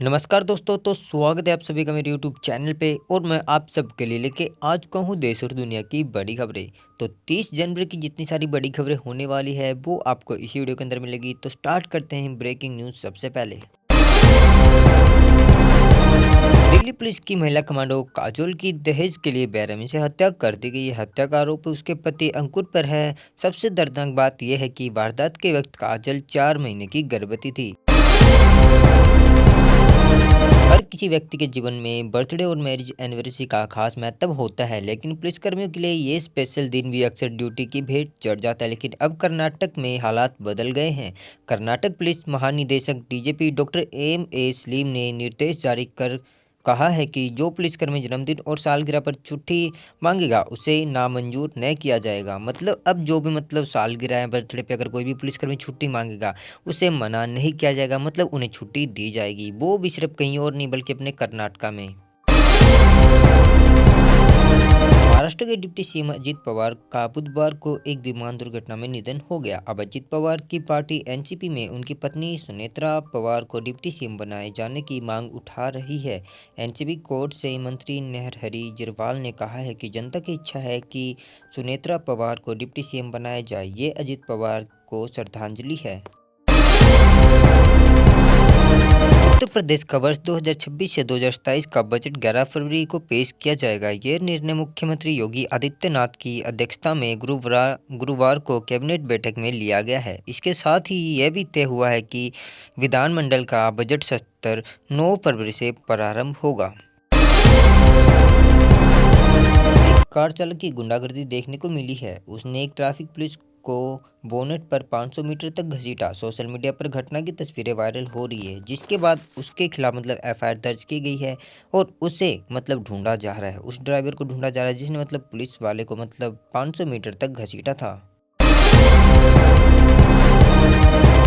नमस्कार दोस्तों, तो स्वागत है आप सभी का मेरे यूट्यूब चैनल पे और मैं आप सबके लिए लेके आ चुका हूँ देश और दुनिया की बड़ी खबरें। तो 30 जनवरी की जितनी सारी बड़ी खबरें होने वाली है वो आपको इसी वीडियो के अंदर मिलेगी। तो स्टार्ट करते हैं ब्रेकिंग न्यूज़ सबसे पहले। दिल्ली पुलिस की महिला कमांडो काजोल की दहेज के लिए बेरहमी से हत्या कर दी गई। हत्या का आरोप उसके पति अंकुर पर है। सबसे दर्दनाक बात यह है कि वारदात के वक्त काजल 4 महीने की गर्भवती थी। हर किसी व्यक्ति के जीवन में बर्थडे और मैरिज एनिवर्सरी का खास महत्व होता है, लेकिन पुलिसकर्मियों के लिए ये स्पेशल दिन भी अक्सर ड्यूटी की भेंट चढ़ जाता है। लेकिन अब कर्नाटक में हालात बदल गए हैं। कर्नाटक पुलिस महानिदेशक डीजीपी डॉक्टर एम सलीम ने निर्देश जारी कर कहा है कि जो पुलिसकर्मी जन्मदिन और सालगिरह पर छुट्टी मांगेगा उसे नामंजूर न किया जाएगा। मतलब अब जो भी सालगिरह है, बर्थडे पे अगर कोई भी पुलिसकर्मी छुट्टी मांगेगा उसे मना नहीं किया जाएगा, मतलब उन्हें छुट्टी दी जाएगी। वो भी सिर्फ कहीं और नहीं बल्कि अपने कर्नाटका में। महाराष्ट्र के डिप्टी सीएम अजित पवार का बुधवार को एक विमान दुर्घटना में निधन हो गया। अब अजित पवार की पार्टी एनसीपी में उनकी पत्नी सुनेत्रा पवार को डिप्टी सीएम बनाए जाने की मांग उठा रही है। एनसीपी कोर्ट से मंत्री नरहरि झिरवाल ने कहा है कि जनता की इच्छा है कि सुनेत्रा पवार को डिप्टी सीएम बनाया जाए। ये अजित पवार को श्रद्धांजलि है। उत्तर प्रदेश का वर्ष 2026 से 2027 का बजट 11 फरवरी को पेश किया जाएगा। यह निर्णय मुख्यमंत्री योगी आदित्यनाथ की अध्यक्षता में गुरुवार को कैबिनेट बैठक में लिया गया है। इसके साथ ही यह भी तय हुआ है कि विधानमंडल का बजट सत्र 9 फरवरी से प्रारंभ होगा। एक कार चालक की गुंडागर्दी देखने को मिली है। उसने एक ट्रैफिक पुलिस को बोनेट पर 500 मीटर तक घसीटा। सोशल मीडिया पर घटना की तस्वीरें वायरल हो रही है, जिसके बाद उसके खिलाफ एफआईआर दर्ज की गई है और उसे ढूंढा जा रहा है। उस ड्राइवर को ढूंढा जा रहा है जिसने पुलिस वाले को 500 मीटर तक घसीटा था।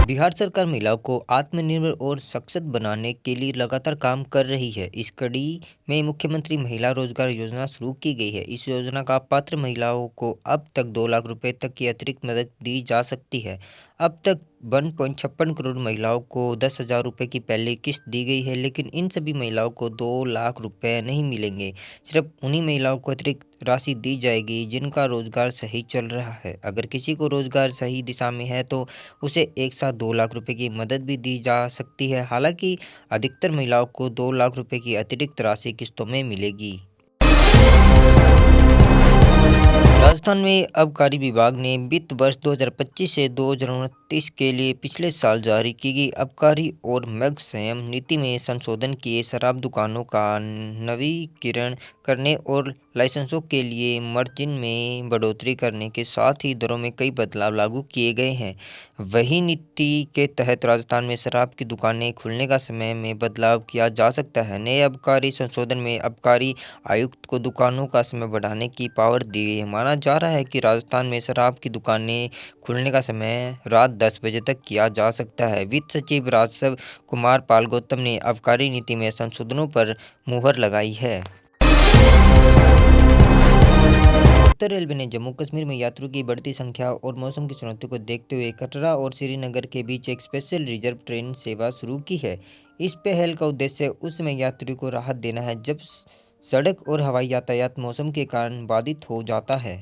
बिहार सरकार महिलाओं को आत्मनिर्भर और सशक्त बनाने के लिए लगातार काम कर रही है। इस कड़ी में मुख्यमंत्री महिला रोजगार योजना शुरू की गई है। इस योजना का पात्र महिलाओं को अब तक 2 लाख रुपए तक की अतिरिक्त मदद दी जा सकती है। अब तक 1.56 करोड़ महिलाओं को 10,000 रुपये की पहली किस्त दी गई है, लेकिन इन सभी महिलाओं को 2 लाख रुपए नहीं मिलेंगे। सिर्फ उन्हीं महिलाओं को अतिरिक्त राशि दी जाएगी जिनका रोजगार सही चल रहा है। अगर किसी को रोजगार सही दिशा में है तो उसे एक साथ 2 लाख रुपए की मदद भी दी जा सकती है। हालांकि अधिकतर महिलाओं को 2 लाख रुपए की अतिरिक्त राशि किस्तों में मिलेगी। राजस्थान में आबकारी विभाग ने वित्त वर्ष 2025 से 2029 के लिए पिछले साल जारी की गई आबकारी और मद्य संयम नीति में संशोधन किए। शराब दुकानों का नवीनीकरण करने और लाइसेंसों के लिए मार्जिन में बढ़ोतरी करने के साथ ही दरों में कई बदलाव लागू किए गए हैं। वही नीति के तहत राजस्थान में शराब की दुकानें खुलने का समय में बदलाव किया जा सकता है। नए आबकारी संशोधन में आबकारी आयुक्त को दुकानों का समय बढ़ाने की पावर दी गई है। माना जा रहा है कि राजस्थान में शराब की दुकानें खुलने का समय रात 10 बजे तक किया जा सकता है। वित्त सचिव राजस्व कुमार पाल गौतम ने आबकारी नीति में संशोधनों पर मुहर लगाई है। उत्तर रेलवे ने जम्मू कश्मीर में यात्रियों की बढ़ती संख्या और मौसम की चुनौती को देखते हुए कटरा और श्रीनगर के बीच एक स्पेशल रिजर्व ट्रेन सेवा शुरू की है। इस पहल का उद्देश्य उस समय यात्रियों को राहत देना है जब सड़क और हवाई यातायात मौसम के कारण बाधित हो जाता है।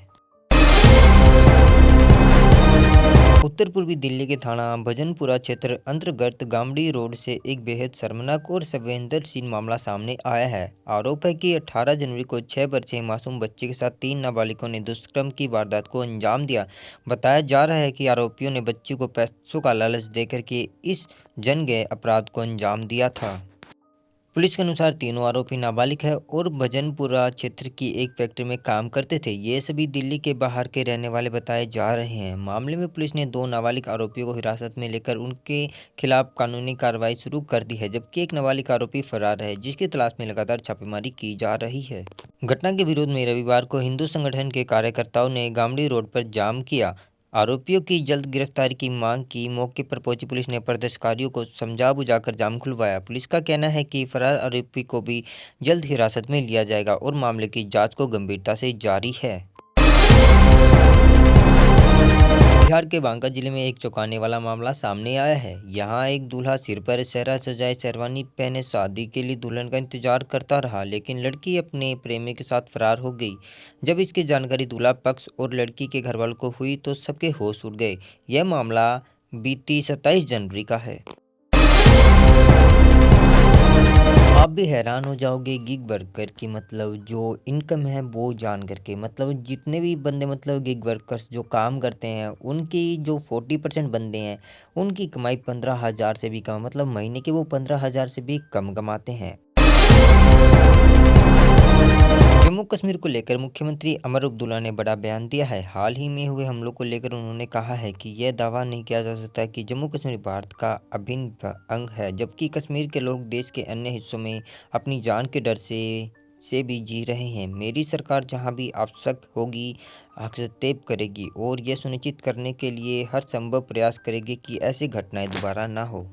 उत्तर पूर्वी दिल्ली के थाना भजनपुरा क्षेत्र अंतर्गत गामड़ी रोड से एक बेहद शर्मनाक और संवेदनशील मामला सामने आया है। आरोप है कि 18 जनवरी को 6 वर्षीय मासूम बच्चे के साथ 3 नाबालिगों ने दुष्कर्म की वारदात को अंजाम दिया। बताया जा रहा है कि आरोपियों ने बच्ची को पैसों का लालच देकर के इस जघन्य अपराध को अंजाम दिया था। पुलिस के अनुसार तीनों आरोपी नाबालिग है और भजनपुरा क्षेत्र की एक फैक्ट्री में काम करते थे। ये सभी दिल्ली के बाहर के रहने वाले बताए जा रहे हैं। मामले में पुलिस ने 2 नाबालिग आरोपियों को हिरासत में लेकर उनके खिलाफ कानूनी कार्रवाई शुरू कर दी है, जबकि एक नाबालिग आरोपी फरार है जिसकी तलाश में लगातार छापेमारी की जा रही है। घटना के विरोध में रविवार को हिंदू संगठन के कार्यकर्ताओं ने गामड़ी रोड पर जाम किया। आरोपियों की जल्द गिरफ्तारी की मांग की। मौके पर पहुंची पुलिस ने प्रदर्शनकारियों को समझा बुझाकर जाम खुलवाया। पुलिस का कहना है कि फरार आरोपी को भी जल्द हिरासत में लिया जाएगा और मामले की जांच को गंभीरता से जारी है। बिहार के बांका जिले में एक चौंकाने वाला मामला सामने आया है। यहाँ एक दूल्हा सिर पर सेहरा सजाए शेरवानी पहने शादी के लिए दुल्हन का इंतजार करता रहा, लेकिन लड़की अपने प्रेमी के साथ फरार हो गई। जब इसकी जानकारी दूल्हा पक्ष और लड़की के घरवालों को हुई तो सबके होश उड़ गए। यह मामला बीती 27 जनवरी का है। आप भी हैरान हो जाओगे गिग वर्कर की जो इनकम है वो जान करके। जितने भी बंदे गिग वर्कर्स जो काम करते हैं उनकी जो 40% बंदे हैं उनकी कमाई 15,000 से भी कम, महीने के वो 15,000 से भी कम कमाते हैं। जम्मू कश्मीर को लेकर मुख्यमंत्री अमर अब्दुल्ला ने बड़ा बयान दिया है। हाल ही में हुए हमलों को लेकर उन्होंने कहा है कि यह दावा नहीं किया जा सकता कि जम्मू कश्मीर भारत का अभिन्न अंग है, जबकि कश्मीर के लोग देश के अन्य हिस्सों में अपनी जान के डर से भी जी रहे हैं। मेरी सरकार जहां भी आवश्यक होगी हस्तक्षेप करेगी और यह सुनिश्चित करने के लिए हर संभव प्रयास करेगी कि ऐसी घटनाएं दोबारा ना हो।